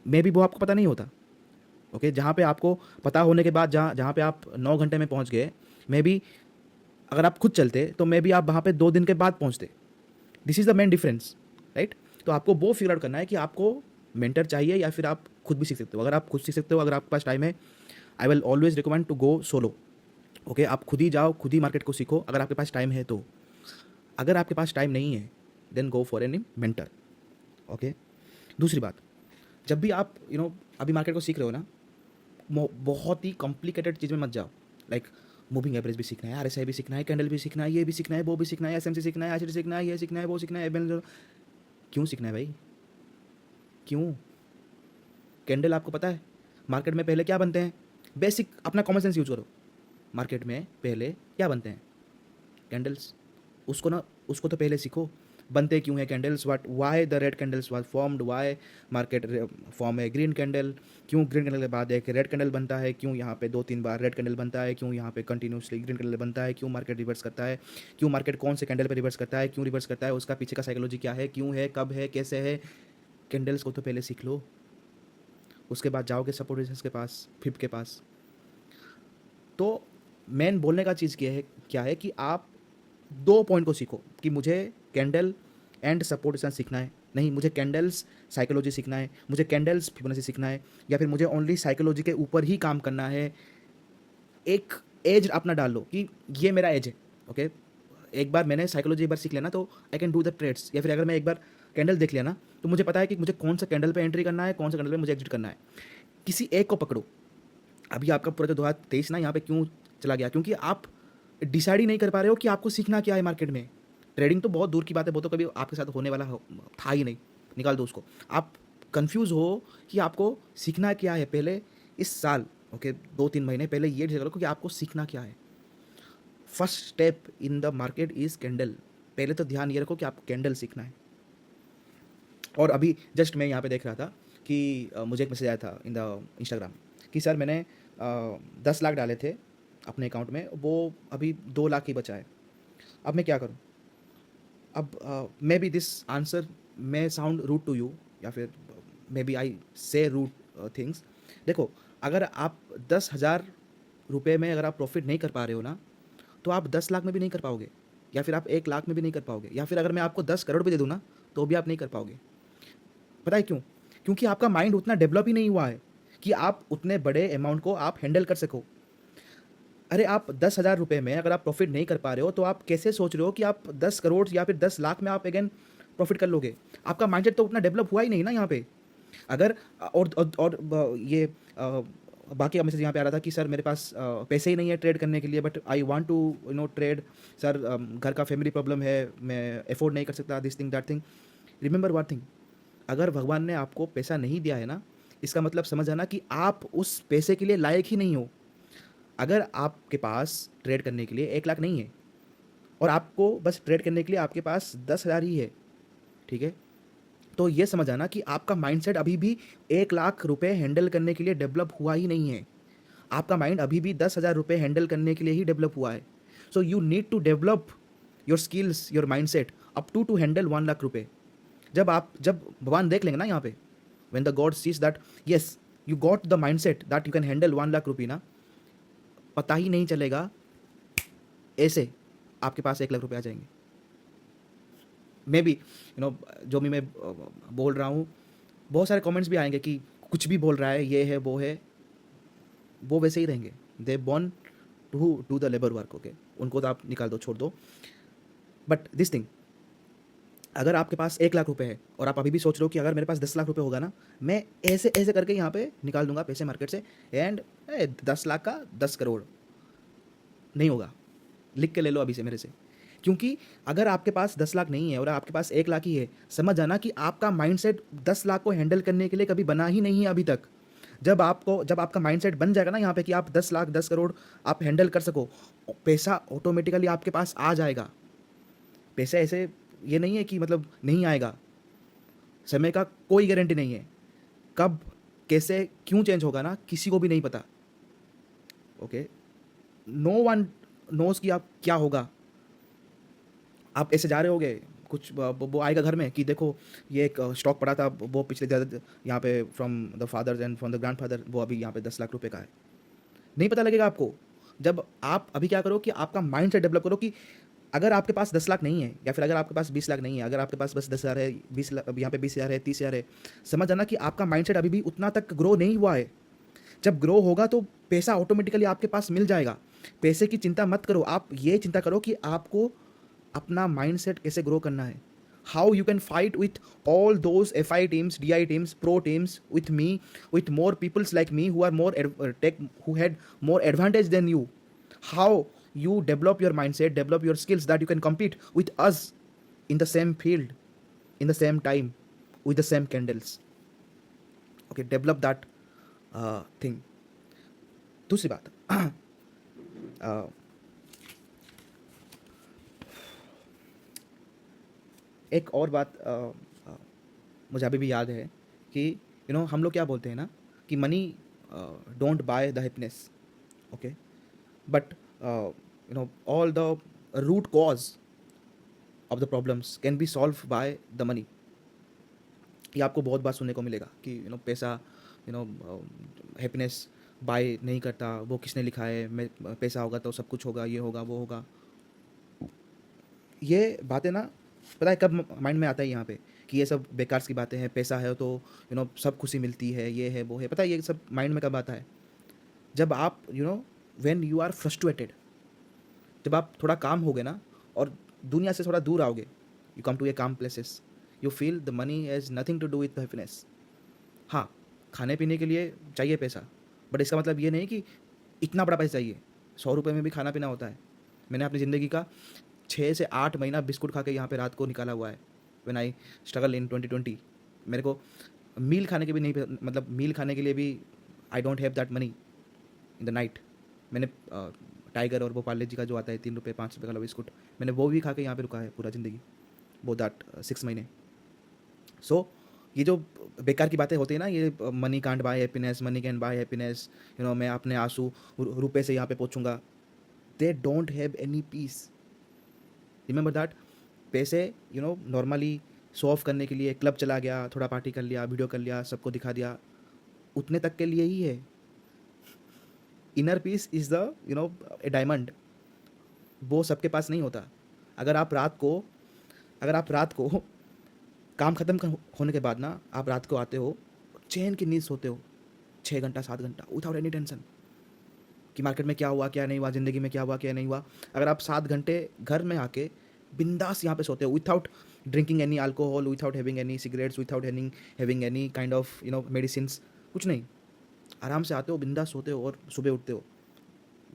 मे बी वो आपको पता नहीं होता। ओके, जहाँ पे आपको पता होने के बाद जहाँ पे आप 9 घंटे में पहुँच गए, मे बी अगर आप खुद चलते तो मे बी आप वहाँ पे 2 दिन के बाद पहुँचते। This is the main difference, right. तो आपको वो फिगर आउट करना है कि आपको मेंटर चाहिए या फिर आप खुद भी सीख सकते हो। अगर आप खुद सीख सकते हो, अगर आपके पास टाइम है, I will always recommend to go solo. Okay, आप खुद ही जाओ, खुद ही मार्केट को सीखो अगर आपके पास टाइम है तो। अगर आपके पास टाइम नहीं है then go for an mentor. Okay, दूसरी बात, जब भी आप अभी मार्केट को सीख रहे हो ना, बहुत ही कॉम्प्लिकेटेड चीज़ में मत जाओ। लाइक मूविंग एवरेज भी सीखना है, RSI भी सीखना है, कैंडल भी सीखना है, ये भी सीखना है, वो भी सीखना है, SMC सीखना है, ICD सीखना है, ये सीखना है, वो सीखना है, क्यों सीखना है भाई? क्यों? कैंडल आपको पता है मार्केट में पहले क्या बनते हैं? बेसिक अपना कॉमन सेंस यूज करो। मार्केट में पहले क्या बनते हैं? कैंडल्स। उसको तो पहले सीखो, बनते क्यों है candles, why the red candles was formed, why market form है ग्रीन कैंडल, क्यों ग्रीन कैंडल के बाद एक रेड कैंडल बनता है, क्यों यहाँ पे 2-3 बार रेड कैंडल बनता है, क्यों यहाँ पे कंटिन्यूसली ग्रीन कैंडल बनता है, क्यों मार्केट रिवर्स करता है, क्यों मार्केट कौन से कैंडल पे रिवर्स करता है, क्यों रिवर्स करता है, उसका पीछे का साइकोलॉजी क्या है, क्यों है, कब है, कैसे है। कैंडल्स को तो पहले सीख लो, उसके बाद जाओगे सपोर्ट रेजिस्टेंस के पास, फिब के पास। तो मेन बोलने का चीज़ क्या है कि आप 2 पॉइंट को सीखो कि मुझे कैंडल एंड सपोर्ट रेजिस्टेंस सीखना है, नहीं मुझे कैंडल्स साइकोलॉजी सीखना है, मुझे कैंडल्स फिबोनाची सीखना है, या फिर मुझे ओनली साइकोलॉजी के ऊपर ही काम करना है। एक एज अपना डाल लो कि ये मेरा एज है। ओके, एक बार मैंने साइकोलॉजी एक बार सीख लेना तो I can do the trades, या फिर अगर मैं एक बार कैंडल देख लिया ना तो मुझे पता है कि मुझे कौन सा कैंडल पे एंट्री करना है, कौन सा कैंडल पे मुझे एग्जिट करना है। किसी एक को पकड़ो। अभी आपका पूरा जो 2023 ना यहाँ पे क्यों चला गया, क्योंकि आप डिसाइड ही नहीं कर पा रहे हो कि आपको सीखना क्या है मार्केट में। ट्रेडिंग तो बहुत दूर की बात है, वो तो कभी आपके साथ होने वाला था ही नहीं, निकाल दो उसको। आप कंफ्यूज हो कि आपको सीखना क्या है। पहले इस साल ओके 2-3 महीने पहले ये डिसाइड करो कि आपको सीखना क्या है। First step in the market is candle. पहले तो ध्यान ये रखो कि आपको कैंडल सीखना है। और अभी जस्ट मैं यहाँ पे देख रहा था कि मुझे एक मैसेज आया था इन द इंस्टाग्राम कि सर मैंने 10 लाख डाले थे अपने अकाउंट में, वो अभी 2 लाख ही बचा है, अब मैं क्या करूँ। अब maybe this answer may sound rude to you, या फिर मे बी आई से रूड थिंग्स। देखो, अगर आप 10,000 रुपये में अगर आप प्रॉफिट नहीं कर पा रहे हो ना, तो आप 10 लाख में भी नहीं कर पाओगे, या फिर आप 1 लाख में भी नहीं कर पाओगे, या फिर अगर मैं आपको 10 करोड़ भी दे दूँ ना तो भी आप नहीं कर पाओगे। पता है क्यों? क्योंकि आपका माइंड उतना डेवलप ही नहीं हुआ है कि आप उतने बड़े अमाउंट को आप हैंडल कर सको। अरे आप 10,000 रुपये में अगर आप प्रॉफिट नहीं कर पा रहे हो तो आप कैसे सोच रहे हो कि आप 10 करोड़ या फिर 10 लाख में आप अगेन प्रॉफिट कर लोगे? आपका माइंडसेट तो उतना डेवलप हुआ ही नहीं ना यहाँ पे। अगर ये बाकी का मैसेज यहाँ पे आ रहा था कि सर मेरे पास पैसे ही नहीं है ट्रेड करने के लिए, but I want to trade sir, घर का फैमिली प्रॉब्लम है, मैं अफोर्ड नहीं कर सकता, this thing that thing. Remember one thing, अगर भगवान ने आपको पैसा नहीं दिया है ना, इसका मतलब समझ आना कि आप उस पैसे के लिए लायक ही नहीं हो। अगर आपके पास ट्रेड करने के लिए 1 लाख नहीं है और आपको बस ट्रेड करने के लिए आपके पास 10,000 ही है, ठीक है, तो ये समझ आना कि आपका माइंडसेट अभी भी 1 लाख रुपए हैंडल करने के लिए डेवलप हुआ ही नहीं है। आपका माइंड अभी भी 10,000 रुपये हैंडल करने के लिए ही डेवलप हुआ है। So you need to develop your skills, your mindset up to handle 1 lakh रुपये। जब भगवान देख लेंगे ना यहाँ पे, when the god sees that yes you got the mindset that you can handle 1 lakh रुपये ना, पता ही नहीं चलेगा ऐसे आपके पास 1 लाख रुपये आ जाएंगे। मे बी जो भी मैं बोल रहा हूँ, बहुत सारे कमेंट्स भी आएंगे कि कुछ भी बोल रहा है, ये है वो है, वो वैसे ही रहेंगे। They born to do the labour work. Okay, उनको तो आप निकाल दो, छोड़ दो। बट दिस थिंग, अगर आपके पास 1 लाख रुपए है और आप अभी भी सोच रहे हो कि अगर मेरे पास 10 लाख रुपए होगा ना, मैं ऐसे ऐसे करके यहाँ पे निकाल दूंगा पैसे मार्केट से, एंड 10 लाख का 10 करोड़ नहीं होगा। लिख के ले लो अभी से मेरे से। क्योंकि अगर आपके पास 10 लाख नहीं है और आपके पास 1 लाख ही है, समझ जाना कि आपका माइंडसेट 10 लाख को हैंडल करने के लिए कभी बना ही नहीं है अभी तक। जब आपका माइंडसेट बन जाएगा ना यहाँ पे कि आप 10 लाख 10 करोड़ आप हैंडल कर सको, पैसा ऑटोमेटिकली आपके पास आ जाएगा। पैसा ऐसे ये नहीं है कि मतलब नहीं आएगा, समय का कोई गारंटी नहीं है। कब कैसे क्यों चेंज होगा ना, किसी को भी नहीं पता. ओके, नो वन नोज कि आप क्या होगा. आप ऐसे जा रहे होगे, कुछ वो आएगा घर में कि देखो ये एक स्टॉक पड़ा था, वो पिछले यहाँ पे from the fathers and from the grandfather, वो अभी यहाँ पे 10 लाख रुपए का है. नहीं पता लगेगा आपको. जब आप अभी क्या करो कि आपका माइंड सेट डेवलप करो कि अगर आपके पास 10 लाख नहीं है, या फिर अगर आपके पास 20 लाख नहीं है, अगर आपके पास बस 10 हज़ार है, 20 लाख, यहाँ पे 20 हज़ार है, 30 हज़ार है, समझ जाना कि आपका माइंड सेट अभी भी उतना तक ग्रो नहीं हुआ है. जब ग्रो होगा तो पैसा ऑटोमेटिकली आपके पास मिल जाएगा. पैसे की चिंता मत करो, आप ये चिंता करो कि आपको अपना माइंड सेट कैसे ग्रो करना है. How you can fight with all those FI teams, DI teams, pro teams, with me, with more peoples like me who are more tech, who had more advantage than you. How you develop your mindset, develop your skills that you can compete with us in the same field, in the same time, with the same candles. Okay, develop that thing. दूसरी बात, uh, एक और बात मुझे अभी भी याद है कि हम लोग क्या बोलते हैं ना कि money don't by the happiness. Okay, but all the root cause of the problems can be solved by the money. ये आपको बहुत बार सुनने को मिलेगा कि पैसा हैप्पीनेस बाय नहीं करता, वो किसने लिखा है, मैं पैसा होगा तो सब कुछ होगा, ये होगा वो होगा. ये बातें ना, पता है कब माइंड में आता है यहाँ पे कि ये सब बेकार की बातें हैं, पैसा है तो सब खुशी मिलती है, ये है वो है. पता है ये सब माइंड में कब आता है? जब आप व्हेन यू आर फ्रस्ट्रेटेड, जब आप थोड़ा काम हो गए ना और दुनिया से थोड़ा दूर आओगे, you come to a calm places, you feel the money has nothing to do with happiness. हाँ, खाने पीने के लिए चाहिए पैसा, बट इसका मतलब ये नहीं कि इतना बड़ा पैसा चाहिए. 100 रुपये में भी खाना पीना होता है. मैंने अपनी ज़िंदगी का 6 से 8 महीना बिस्कुट खा के यहाँ पे रात को निकाला हुआ है. व्हेन आई स्ट्रगल इन 2020, मेरे को मील खाने के भी नहीं, मतलब मील खाने के लिए भी I don't have that money in the night. मैंने टाइगर और वो पार्ले जी का जो आता है 3 रुपये 5 रुपये का बिस्कुट, मैंने वो भी खा के यहाँ पे रुका है पूरा ज़िंदगी, वो दैट 6 महीने. सो ये जो बेकार की बातें होती है ना, ये money can't buy happiness, money can buy happiness, मैं अपने आंसू रुपए से यहाँ पे पहुँचूँगा, they don't have any peace. Remember that. पैसे नॉर्मली शो ऑफ करने के लिए क्लब चला गया, थोड़ा पार्टी कर लिया, वीडियो कर लिया, सबको दिखा दिया, उतने तक के लिए ही है. Inner peace is the A diamond, वो सबके पास नहीं होता. अगर आप रात को काम ख़त्म होने के बाद ना, आप रात को आते हो, चैन की नींद सोते हो 6 घंटा 7 घंटा विदाउट एनी टेंशन कि मार्केट में क्या हुआ क्या नहीं हुआ, ज़िंदगी में क्या हुआ क्या नहीं हुआ. अगर आप 7 घंटे घर में आके बिंदास यहाँ पे सोते हो, without drinking any alcohol, without having any cigarettes, without having any kind of medicine, कुछ नहीं, आराम से आते हो, बिंदास सोते हो और सुबह उठते हो,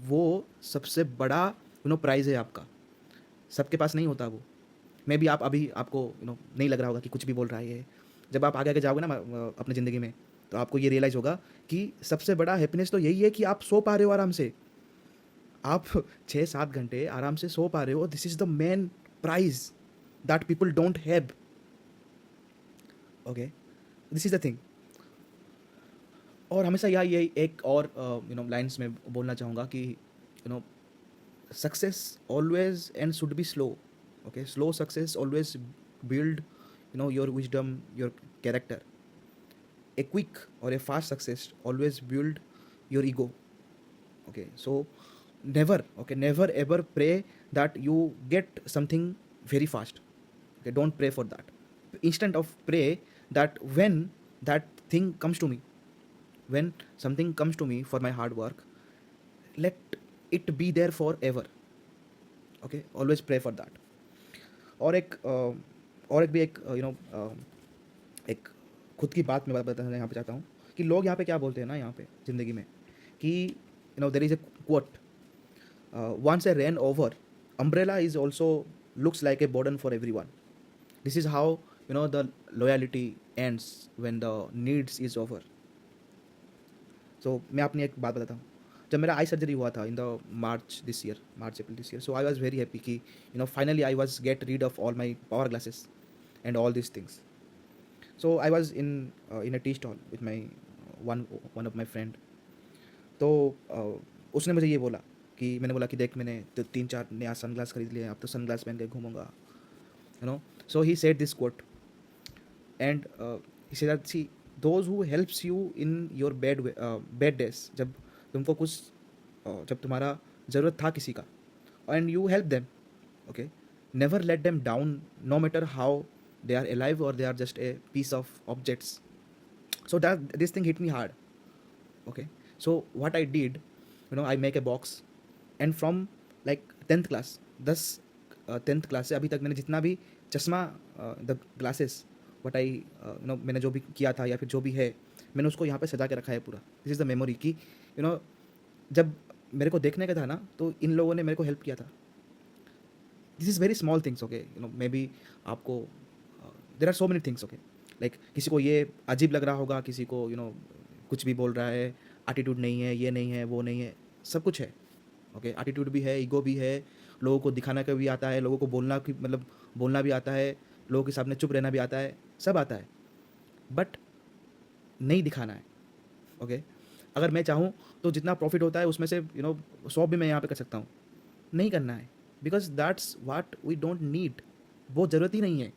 वो सबसे बड़ा प्राइज़ है आपका. सबके पास नहीं होता वो. मे बी आप अभी आपको नहीं लग रहा होगा कि कुछ भी बोल रहा है ये. जब आप आगे आगे जाओगे ना अपने ज़िंदगी में, तो आपको ये रियलाइज़ होगा कि सबसे बड़ा हैप्पीनेस तो यही है कि आप सो पा रहे हो आराम से. आप 6-7 घंटे आराम से सो पा रहे हो. This is the main prize that people don't have. Okay, this is the thing. और हमेशा ये एक और लाइन्स में बोलना चाहूँगा कि success always and should be slow. Okay, slow success always build your wisdom, your character. A quick or a fast success always build your ego. Okay, so never ever pray that you get something very fast. Okay, don't pray for that. Instead of pray that when that thing comes to me, when something comes to me for my hard work, let it be there forever. Okay, always pray for that. और एक भी एक एक खुद की बात मैं बताना यहाँ पे चाहता हूँ कि लोग यहाँ पे क्या बोलते हैं ना यहाँ पे ज़िंदगी में कि there is a quote, once a rain over umbrella is also looks like a burden for everyone. This is how the loyalty ends when the needs is over. So मैं अपनी एक बात बताता हूँ. जब मेरा आई सर्जरी हुआ था in the March April this year, so I was very happy कि finally I was get rid of all my power glasses and all this things. So I was in a tea stall with my one of my friend. तो उसने मुझे ये बोला कि मैंने बोला कि देख मैंने तो 3-4 नया सनग्लास खरीद लिए, अब तो सनग्लास पहन के घूमूंगा, you know. So he said this quote and he said that see those who helps you in your bad days, जब तुमको कुछ जब तुम्हारा ज़रूरत था किसी का and you help them, okay, never let them down, no matter how they are alive or they are just a piece of objects. So that this thing hit me hard. Okay, so what I did, I make a box and from like 10th class 10th class से अभी तक मैंने जितना भी चश्मा the glasses what I मैंने जो भी किया था या फिर जो भी है मैंने उसको यहाँ पे सजा के रखा है पूरा. दिस इज़ द मेमोरी कि जब मेरे को देखने का था ना तो इन लोगों ने मेरे को हेल्प किया था. This is very small things. Okay, maybe आपको there are so many things. Okay, like किसी को ये अजीब लग रहा होगा, किसी को कुछ भी बोल रहा है, एटीट्यूड नहीं है, ये नहीं है, वो नहीं है, सब कुछ है. ओके, एटीट्यूड भी है, ईगो भी है, लोगों को दिखाना का भी आता है, लोगों को बोलना भी आता है, लोगों के सामने चुप रहना भी आता है, सब आता है, बट नहीं दिखाना है. ओके, अगर मैं चाहूँ तो जितना प्रॉफिट होता है उसमें से 100 भी मैं यहाँ पे कर सकता हूँ. नहीं करना है, because that's what we don't need. वो ज़रूरत ही नहीं है.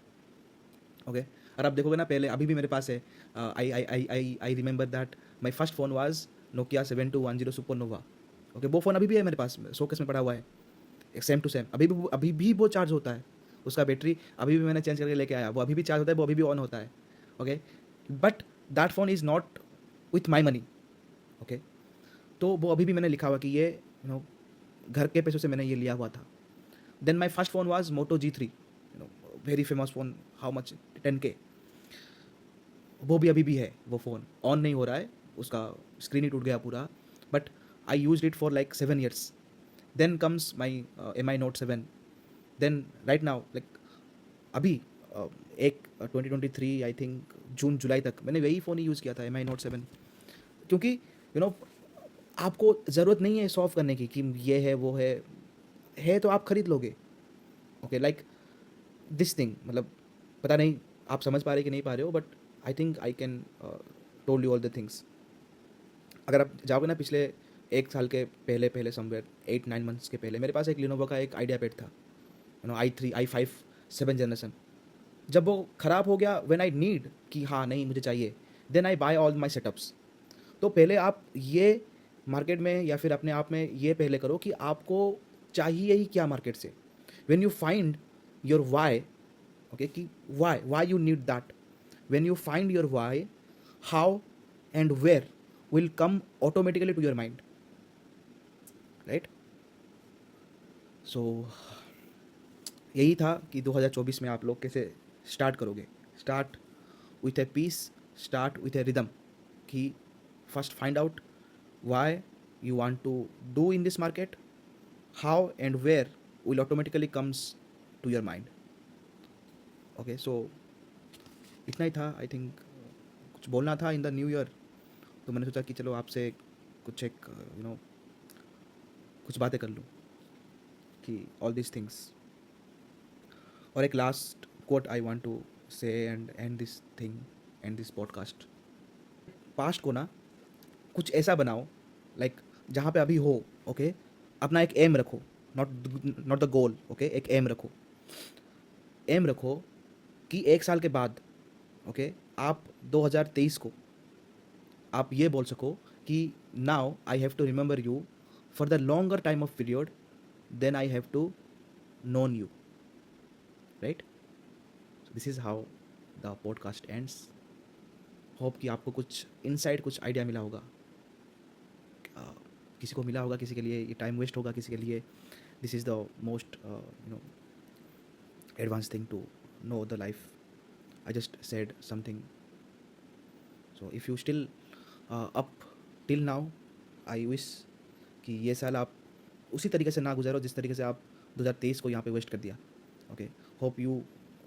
ओके, और आप देखोगे ना, पहले अभी भी मेरे पास है. I remember that my first phone was Nokia 7210 supernova. Okay, वो फ़ोन अभी भी है मेरे पास, शोकेस में पड़ा हुआ है, सेम टू सेम. अभी भी वो चार्ज होता है, उसका बैटरी अभी भी मैंने चेंज करके लेके आया, वो अभी भी चार्ज होता है, वो अभी भी ऑन होता है. Okay, but that phone is not with my money. Okay, तो वो अभी भी मैंने लिखा हुआ कि ये घर के पैसों से मैंने ये लिया हुआ था. Then my first phone was Moto G3, very famous phone, how much, 10K. वो भी अभी भी है, वो फ़ोन ऑन नहीं हो रहा है, उसका स्क्रीन ही टूट गया पूरा, but I use it for like 7 years. Then comes my MI Note 7. Then right now like अभी एक 2023 आई थिंक जून जुलाई तक मैंने वही फ़ोन ही यूज़ किया था, MI Note 7. क्योंकि आपको ज़रूरत नहीं है सॉल्व करने की कि ये है वो है तो आप ख़रीद लोगे. ओके, लाइक दिस थिंग, मतलब पता नहीं आप समझ पा रहे कि नहीं पा रहे हो, but I think I can told you all the things. अगर आप जाओगे ना पिछले 1 साल के पहले समवेयर 8-9 months के पहले, मेरे पास एक लिनोवो का एक आइडिया पैड था, i3 i5 7th जनरेशन. जब वो ख़राब हो गया, व्हेन आई नीड कि हाँ नहीं मुझे चाहिए, then I buy all my setups. तो पहले आप ये मार्केट में या फिर अपने आप में ये पहले करो कि आपको चाहिए ही क्या मार्केट से. When you find your why, okay, कि why you need that, when you find your why, how and where will come automatically to your mind, right? So यही था कि 2024 में आप लोग कैसे स्टार्ट करोगे. Start with a peace, start with a rhythm, कि first find out why you want to do in this market, how and where will automatically comes to your mind. Okay, so इतना ही था. I think कुछ बोलना था in the new year, तो मैंने सोचा कि चलो आपसे कुछ एक कुछ बातें कर लूँ कि ऑल दिस थिंग्स. और एक last quote I want to say and this thing and this podcast. Past को ना कुछ ऐसा बनाओ लाइक जहाँ पे अभी हो. ओके, अपना एक एम रखो, नॉट द गोल. ओके, एक एम रखो कि 1 साल के बाद, ओके, आप 2023 को आप ये बोल सको कि now I have to remember you for the longer time of period then I have to known you, right? This is how the podcast ends. Hope कि आपको कुछ इनसाइट, कुछ आइडिया मिला होगा. किसी को मिला होगा, किसी के लिए ये टाइम वेस्ट होगा, किसी के लिए this is the most advance thing to know the life. I just said something. So if you still up till now, I wish कि ये साल आप उसी तरीके से ना गुजारो जिस तरीके से आप 2023 को यहाँ पे वेस्ट कर दिया. Okay, hope you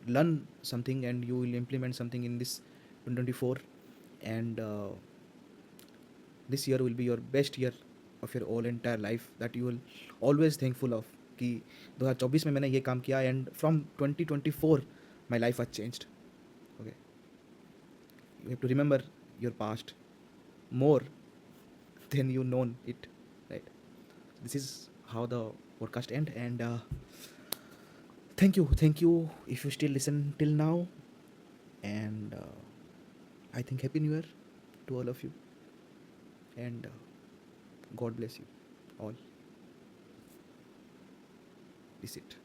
learn something and you will implement something in this 2024, and this year will be your best year of your all entire life that you will always thankful of कि 2024 में मैंने ये काम किया and from 2024 my life has changed. Okay, you have to remember your past more than you known it, right? This is how the podcast end, and thank you if you still listen till now, and I think happy new year to all of you, and God bless you all. Is it?